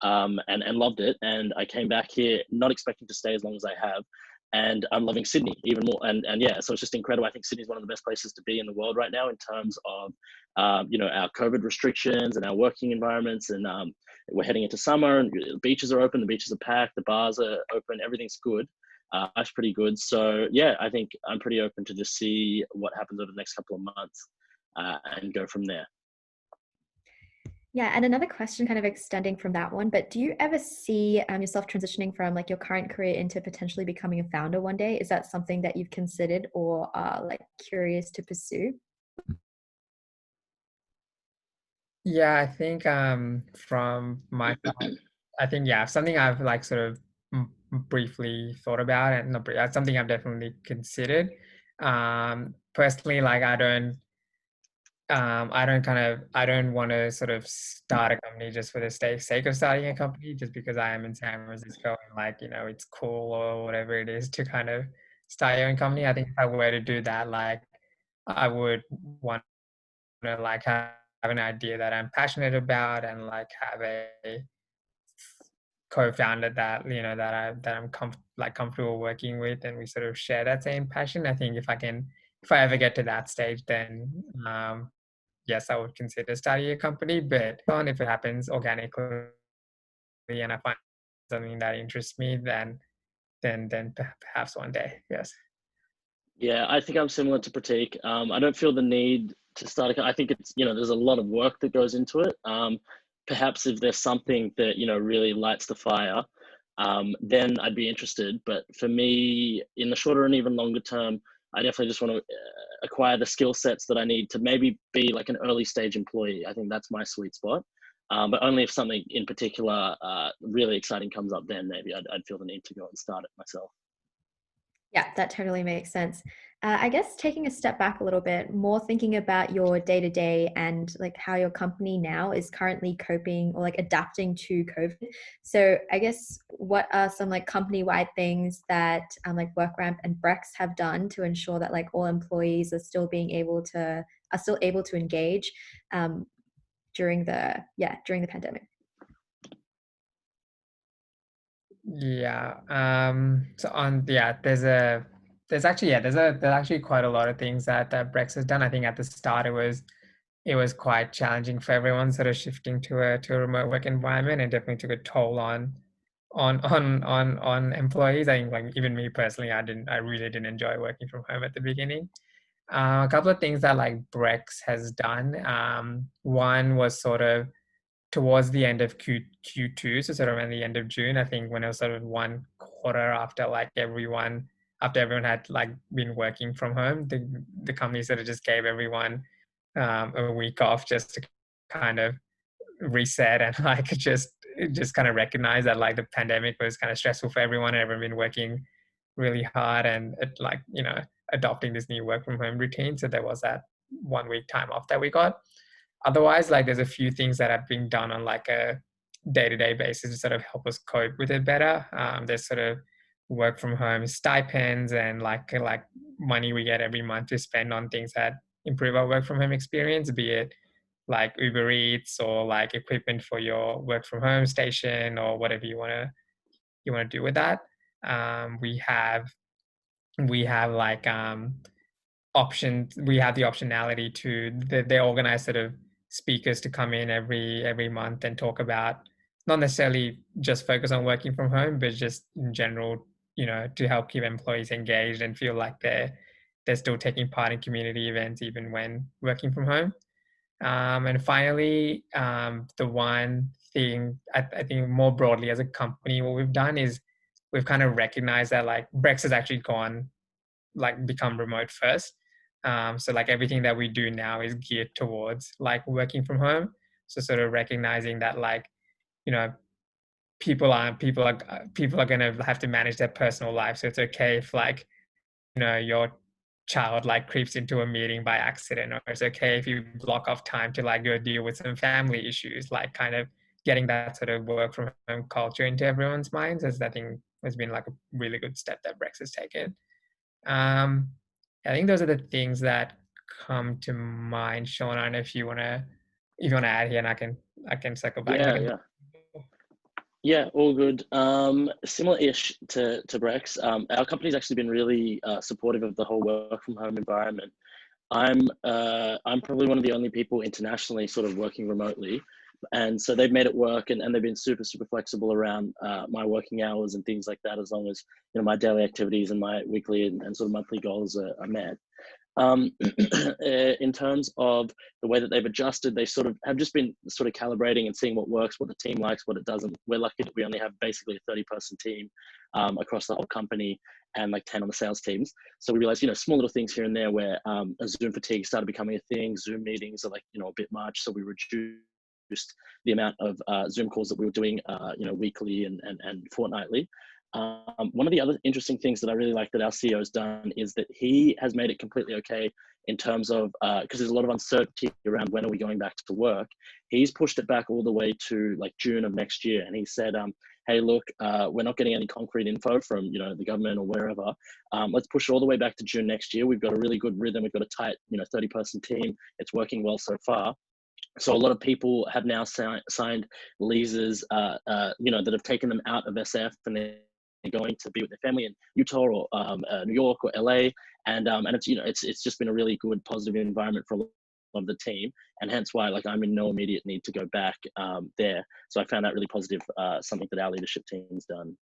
and loved it. And I came back here not expecting to stay as long as I have. And I'm loving Sydney even more. And yeah, so it's just incredible. I think Sydney is one of the best places to be in the world right now in terms of, you know, our COVID restrictions and our working environments. And we're heading into summer and the beaches are open, the beaches are packed, the bars are open, everything's good. Life's pretty good. So yeah, I think I'm pretty open to just see what happens over the next couple of months and go from there. Yeah, and another question kind of extending from that one, but do you ever see yourself transitioning from like your current career into potentially becoming a founder one day? Is that something that you've considered or are like curious to pursue? Yeah, I think from my side, I think yeah, something I've like sort of briefly thought about, and not that's something I've definitely considered. Personally, like I don't want to sort of start a company just for the sake of starting a company, just because I am in San Francisco and like, it's cool or whatever it is to kind of start your own company. I think if I were to do that, like I would want to like have an idea that I'm passionate about and like have a co-founder that that I'm comfortable working with, and we sort of share that same passion. I think if I ever get to that stage, then yes, I would consider starting a company. But if it happens organically and I find something that interests me, then perhaps one day, yes. Yeah, I think I'm similar to Pratik. I don't feel the need to start I think it's, there's a lot of work that goes into it. Perhaps if there's something that, really lights the fire, then I'd be interested. But for me, in the shorter and even longer term, I definitely just want to acquire the skill sets that I need to maybe be like an early stage employee. I think that's my sweet spot. But only if something in particular really exciting comes up, then maybe I'd feel the need to go and start it myself. Yeah, that totally makes sense. I guess taking a step back a little bit, more thinking about your day to day and like how your company now is currently coping or like adapting to COVID. So, I guess what are some like company wide things that like WorkRamp and Brex have done to ensure that like all employees are still able to engage um, during the pandemic? Yeah. So on yeah, there's actually quite a lot of things that Brex has done. I think at the start it was quite challenging for everyone sort of shifting to a remote work environment, and definitely took a toll on employees. I think like even me personally, I really didn't enjoy working from home at the beginning. A couple of things that like Brex has done. One was sort of towards the end of Q2, so sort of at the end of June, I think when it was sort of one quarter after after everyone had like been working from home, the company sort of just gave everyone a week off just to kind of reset and like just kind of recognize that like the pandemic was kind of stressful for everyone, and everyone been working really hard and like adopting this new work from home routine. So there was that 1 week time off that we got. Otherwise, like there's a few things that have been done on like a day-to-day basis to sort of help us cope with it better. There's sort of work from home stipends and like money we get every month to spend on things that improve our work from home experience, be it like Uber Eats or like equipment for your work from home station or whatever you want to do with that. Um, we have we have like options. We have the optionality to they organize sort of speakers to come in every month and talk about, not necessarily just focus on working from home, but just in general, to help keep employees engaged and feel like they're still taking part in community events even when working from home. And finally, the one thing I think more broadly as a company, what we've done is we've kind of recognized that like Brex has actually become remote first. So like everything that we do now is geared towards like working from home. So sort of recognizing that like, you know, people are going to have to manage their personal life. So it's okay if like, your child like creeps into a meeting by accident, or it's okay if you block off time to like go deal with some family issues, like kind of getting that sort of work from home culture into everyone's minds, as I think has been like a really good step that Brex has taken. um, I think those are the things that come to mind. Shawn, I don't know if you wanna add here, and I can circle back Yeah, later. yeah. Yeah, all good. Similar-ish to Brex. Our company's actually been really supportive of the whole work from home environment. I'm probably one of the only people internationally sort of working remotely, and so they've made it work, and they've been super flexible around my working hours and things like that, as long as my daily activities and my weekly and sort of monthly goals are met. In terms of the way that they've adjusted, they sort of have just been sort of calibrating and seeing what works, what the team likes, what it doesn't. We're lucky that we only have basically a 30-person team across the whole company, and like 10 on the sales teams. So we realized, small little things here and there where a Zoom fatigue started becoming a thing. Zoom meetings are like, a bit much. So we reduced the amount of Zoom calls that we were doing, weekly and fortnightly. One of the other interesting things that I really like that our CEO has done is that he has made it completely okay in terms of, because there's a lot of uncertainty around when are we going back to work. He's pushed it back all the way to like June of next year. And he said, hey, look, we're not getting any concrete info from, the government or wherever. Let's push it all the way back to June next year. We've got a really good rhythm. We've got a tight, 30-person team. It's working well so far. So a lot of people have now signed leases, that have taken them out of SF, and they're going to be with their family in Utah or New York or LA, and it's just been a really good positive environment for a lot of the team, and hence why I'm in no immediate need to go back there. So I found that really positive, something that our leadership team's done.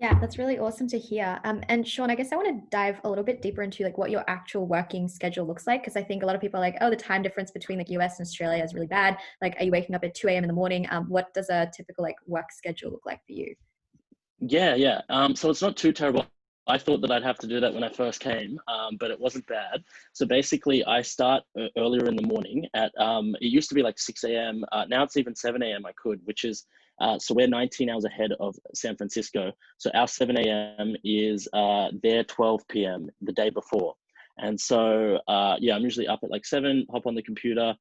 Yeah, that's really awesome to hear. And Shawn, I guess I want to dive a little bit deeper into what your actual working schedule looks like, because I think a lot of people are like, oh, the time difference between US and Australia is really bad. Like, are you waking up at 2 a.m. in the morning? What does a typical work schedule look like for you? Yeah. So it's not too terrible. I thought that I'd have to do that when I first came, but it wasn't bad. So basically, I start earlier in the morning at, it used to be 6 a.m. Now it's even 7 a.m. I could, which is, so we're 19 hours ahead of San Francisco. So our 7 a.m. is their 12 p.m. the day before. And so, I'm usually up at 7, hop on the computer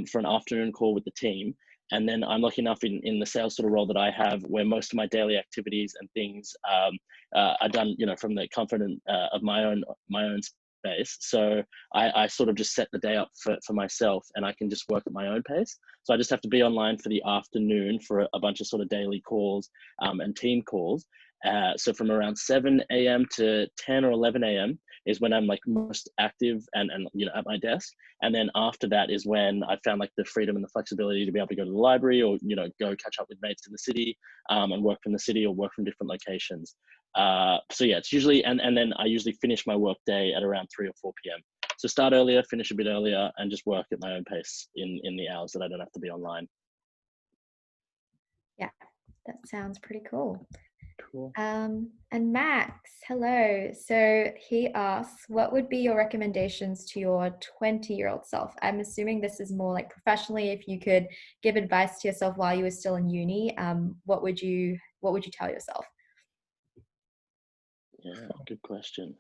for an afternoon call with the team. And then I'm lucky enough in the sales sort of role that I have, where most of my daily activities and things are done, from the comfort of my own space. So I sort of just set the day up for myself, and I can just work at my own pace. So I just have to be online for the afternoon for a bunch of sort of daily calls and team calls. So from around 7 a.m. to 10 or 11 a.m. is when I'm most active and at my desk. And then after that is when I found the freedom and the flexibility to be able to go to the library or, go catch up with mates in the city and work from the city or work from different locations. So yeah, it's usually, and then I usually finish my work day at around 3 or 4 p.m. So start earlier, finish a bit earlier, and just work at my own pace in the hours that I don't have to be online. Yeah, that sounds pretty cool. Cool. And Max, hello. So he asks, what would be your recommendations to your 20-year-old self? I'm assuming this is more professionally. If you could give advice to yourself while you were still in uni, what would you tell yourself? Yeah, good question.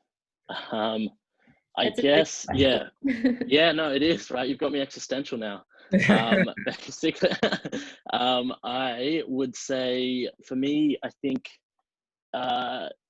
I guess, yeah, no, it is, right? You've got me existential now. Basically, I would say for me, I think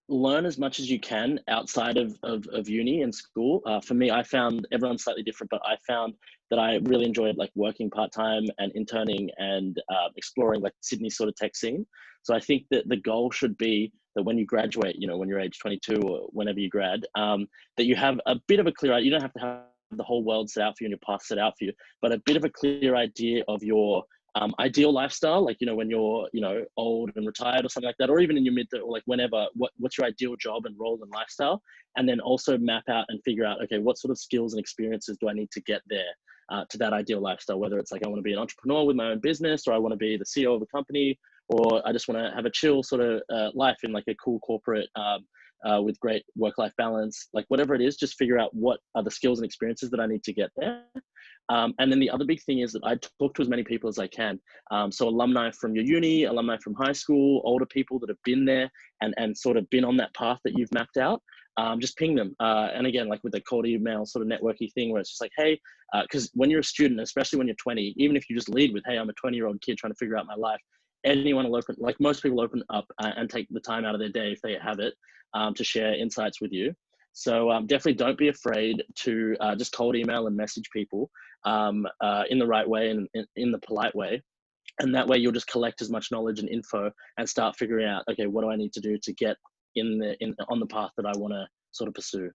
learn as much as you can outside of uni and school. For me, I found everyone's slightly different, but I found that I really enjoyed working part-time and interning and exploring Sydney sort of tech scene. So I think that the goal should be that when you graduate, when you're age 22 or whenever you grad, that you have a bit of a clear idea. You don't have to have the whole world set out for you and your path set out for you, but a bit of a clear idea of your ideal lifestyle, when you're, old and retired or something like that, or even in your mid or whenever, what's your ideal job and role and lifestyle? And then also map out and figure out, okay, what sort of skills and experiences do I need to get there to that ideal lifestyle? Whether it's I want to be an entrepreneur with my own business, or I want to be the CEO of a company, or I just want to have a chill sort of life in a cool corporate with great work-life balance, whatever it is, just figure out what are the skills and experiences that I need to get there. And then the other big thing is that I talk to as many people as I can. So alumni from your uni, alumni from high school, older people that have been there and sort of been on that path that you've mapped out. Just ping them. And again, with the cold email sort of networky thing where it's just hey, because when you're a student, especially when you're 20, even if you just lead with, hey, I'm a 20-year-old kid trying to figure out my life, anyone will open, most people open up and take the time out of their day if they have it to share insights with you. So definitely don't be afraid to just cold email and message people in the right way and in the polite way. And that way you'll just collect as much knowledge and info and start figuring out, okay, what do I need to do to get on the path that I want to sort of pursue?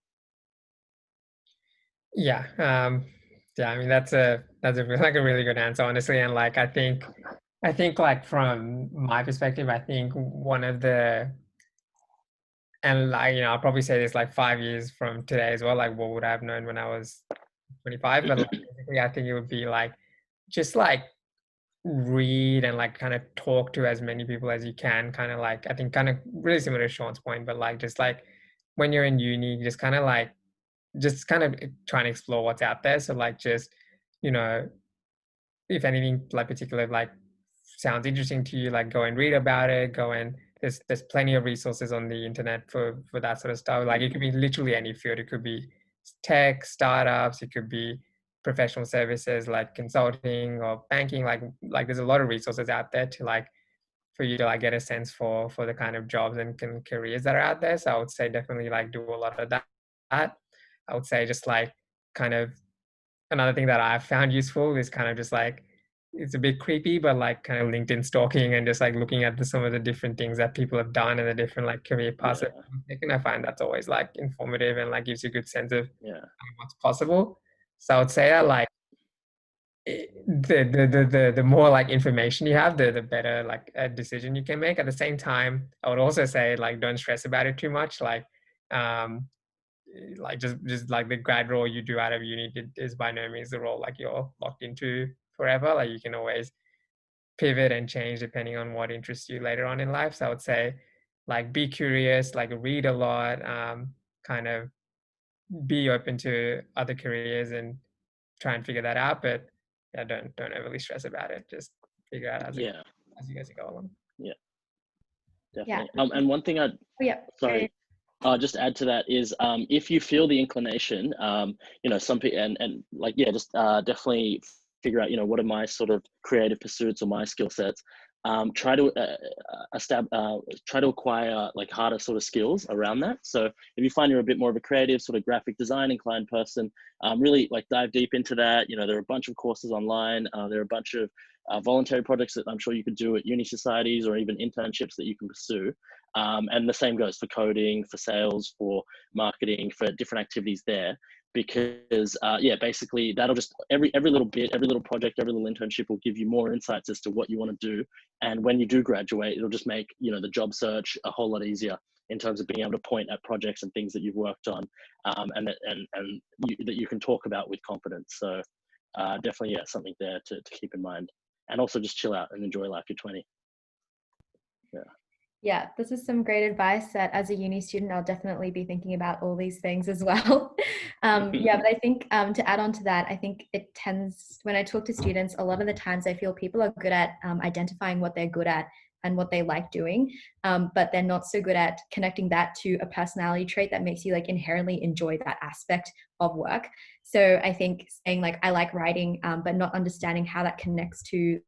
Yeah. I mean, that's a really good answer, honestly. And I think from my perspective, I think one of the, and I'll probably say this 5 years from today as well, what would I have known when I was 25? But basically, I think it would be just read and kind of talk to as many people as you can, kind of I think kind of really similar to Shawn's point, but just when you're in uni, just kind of just kind of trying to explore what's out there. So like just, you know, if anything like particular like sounds interesting to you, like go and read about it, go and there's plenty of resources on the internet for that sort of stuff. Like it could be literally any field. It could be tech, startups, it could be professional services like consulting or banking. Like there's a lot of resources out there to like for you to like get a sense for the kind of jobs and careers that are out there. So I would say definitely like do a lot of that. I would say just like kind of another thing that I've found useful is kind of just like it's a bit creepy, but like kind of LinkedIn stalking and just like looking at some of the different things that people have done and the different like career paths that they've taken. I find that's always like informative and like gives you a good sense of what's possible. So I would say that like the more like information you have, the better like a decision you can make. At the same time, I would also say like don't stress about it too much. Um like just like the grad role you do out of uni is by no means the role like you're locked into forever. Like you can always pivot and change depending on what interests you later on in life. So I would say like be curious, like read a lot, kind of be open to other careers and try and figure that out. But yeah, don't overly stress about it. Just figure out as you guys go along. Yeah, Yeah. definitely. And one thing Yeah. sorry, just add to that is if you feel the inclination, you know, some people and like just definitely figure out, you know, what are my sort of creative pursuits or my skill sets. Try to try to acquire like harder sort of skills around that. So if you find you're a bit more of a creative sort of graphic design inclined person, really like dive deep into that. You know, there are a bunch of courses online. There are a bunch of voluntary projects that I'm sure you could do at uni societies or even internships that you can pursue. And the same goes for coding, for sales, for marketing, for different activities there. Because basically that'll just every little bit, every little project, every little internship will give you more insights as to what you want to do. And when you do graduate, it'll just make, you know, the job search a whole lot easier in terms of being able to point at projects and things that you've worked on, and that you can talk about with confidence. So definitely, something there to keep in mind. And also just chill out and enjoy life. You're 20. Yeah, this is some great advice that as a uni student, I'll definitely be thinking about all these things as well. But I think to add on to that, I think it tends, when I talk to students, a lot of the times I feel people are good at identifying what they're good at and what they like doing, but they're not so good at connecting that to a personality trait that makes you like inherently enjoy that aspect of work. So I think saying like, I like writing, but not understanding how that connects to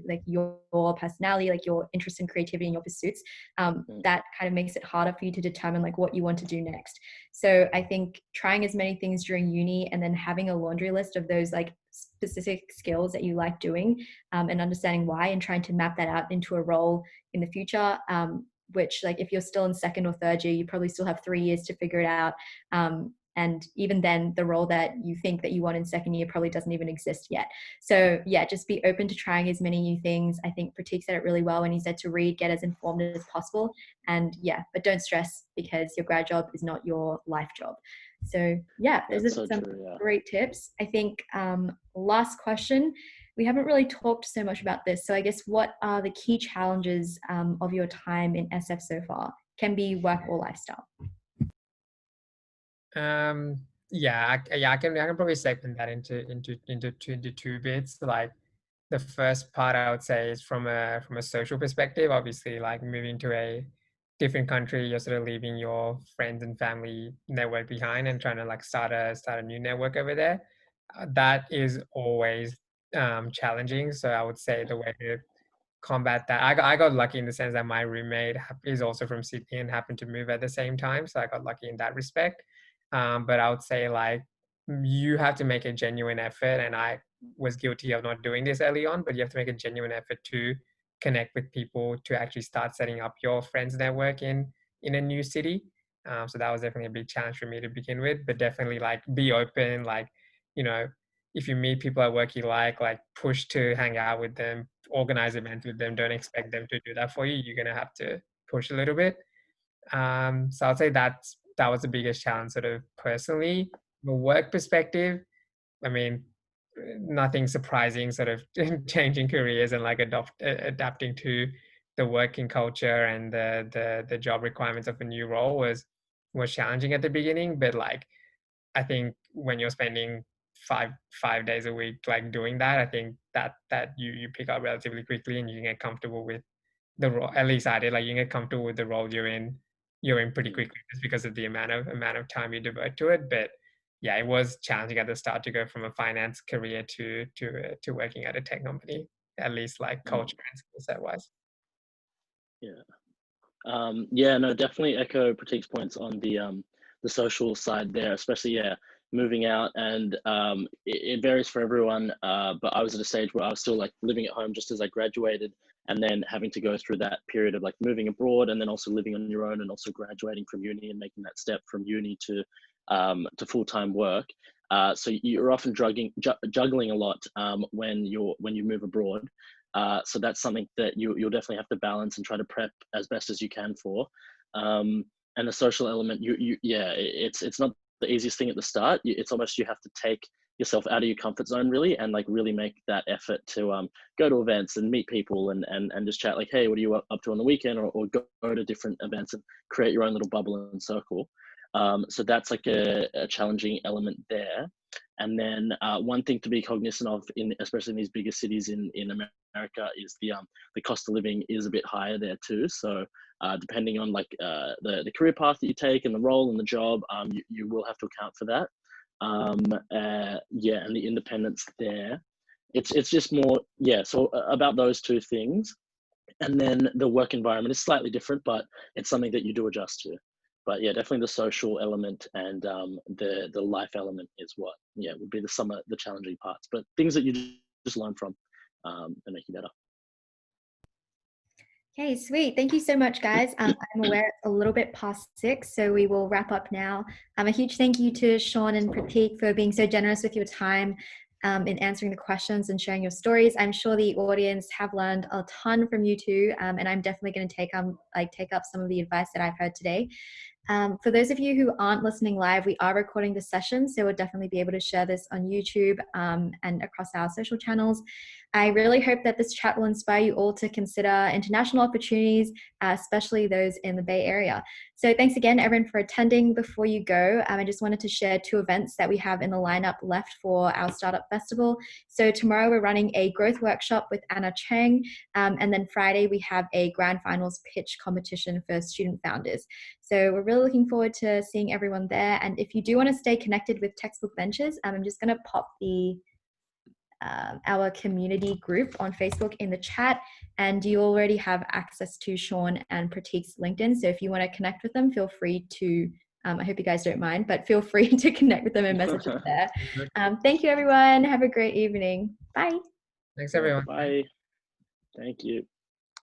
like your personality, like your interest in creativity and your pursuits, that kind of makes it harder for you to determine like what you want to do next. So I think trying as many things during uni and then having a laundry list of those like specific skills that you like doing, and understanding why and trying to map that out into a role in the future, which like if you're still in second or third year, you probably still have 3 years to figure it out. And even then, the role that you think that you want in second year probably doesn't even exist yet. So yeah, just be open to trying as many new things. I think Pratik said it really well when he said to read, get as informed as possible. And yeah, but don't stress because your grad job is not your life job. So yeah, those are some great tips. I think last question, we haven't really talked so much about this. So I guess what are the key challenges of your time in SF so far? Can be work or lifestyle. I can probably segment that into two bits. Like the first part I would say is from a social perspective. Obviously, like moving to a different country, you're sort of leaving your friends and family network behind and trying to like start a new network over there. That is always challenging. So I would say the way to combat that, I got lucky in the sense that my roommate is also from Sydney and happened to move at the same time. So I got lucky in that respect. But I would say like you have to make a genuine effort, and I was guilty of not doing this early on, but you have to make a genuine effort to connect with people, to actually start setting up your friends network in a new city. So that was definitely a big challenge for me to begin with, but definitely like be open, like, you know, if you meet people at work you like push to hang out with them, organize events with them. Don't expect them to do that for you. You're gonna have to push a little bit. So I'd say that was the biggest challenge, sort of personally. From a work perspective, I mean, nothing surprising. Sort of changing careers and like adapting to the working culture and the job requirements of a new role was challenging at the beginning. But like I think when you're spending five days a week like doing that, I think that you pick up relatively quickly and you get comfortable with the role. At least I did. Like you get comfortable with the role you're in pretty quickly just because of the amount of time you devote to it. But yeah, it was challenging at the start to go from a finance career to working at a tech company, at least like culture and skill set wise. Yeah, no, definitely echo Pratik's points on the social side there, especially moving out, and it varies for everyone. But I was at a stage where I was still like living at home just as I graduated, and then having to go through that period of like moving abroad, and then also living on your own, and also graduating from uni and making that step from uni to full-time work. So you're often juggling a lot when you move abroad. So that's something that you'll definitely have to balance and try to prep as best as you can for. And the social element, it's not the easiest thing at the start. It's almost you have to take yourself out of your comfort zone really, and like really make that effort to go to events and meet people and just chat like, hey, what are you up to on the weekend, or go to different events and create your own little bubble and circle. So that's like a challenging element there. And then one thing to be cognizant of, especially in these bigger cities in America, is the cost of living is a bit higher there too. So depending on like the career path that you take and the role and the job, you will have to account for that. And the independence there. It's just more, so about those two things. And then the work environment is slightly different, but it's something that you do adjust to. But yeah, definitely the social element and the life element is what would be the challenging parts, but things that you just learn from and make you better. Okay, sweet. Thank you so much, guys. I'm aware it's a little bit past 6, so we will wrap up now. A huge thank you to Shawn and Pratik for being so generous with your time in answering the questions and sharing your stories. I'm sure the audience have learned a ton from you too, and I'm definitely going to take up some of the advice that I've heard today. For those of you who aren't listening live, we are recording the session, so we'll definitely be able to share this on YouTube and across our social channels. I really hope that this chat will inspire you all to consider international opportunities, especially those in the Bay Area. So thanks again, everyone, for attending. Before you go, I just wanted to share 2 events that we have in the lineup left for our Startup Festival. So tomorrow we're running a growth workshop with Anna Cheng, and then Friday we have a grand finals pitch competition for student founders. So we're really looking forward to seeing everyone there. And if you do want to stay connected with Textbook Ventures, I'm just going to pop our community group on Facebook in the chat, and you already have access to Shawn and Pratik's LinkedIn. So if you want to connect with them, feel free to, I hope you guys don't mind, but feel free to connect with them and message them there. Thank you, everyone. Have a great evening. Bye. Thanks, everyone. Bye. Thank you.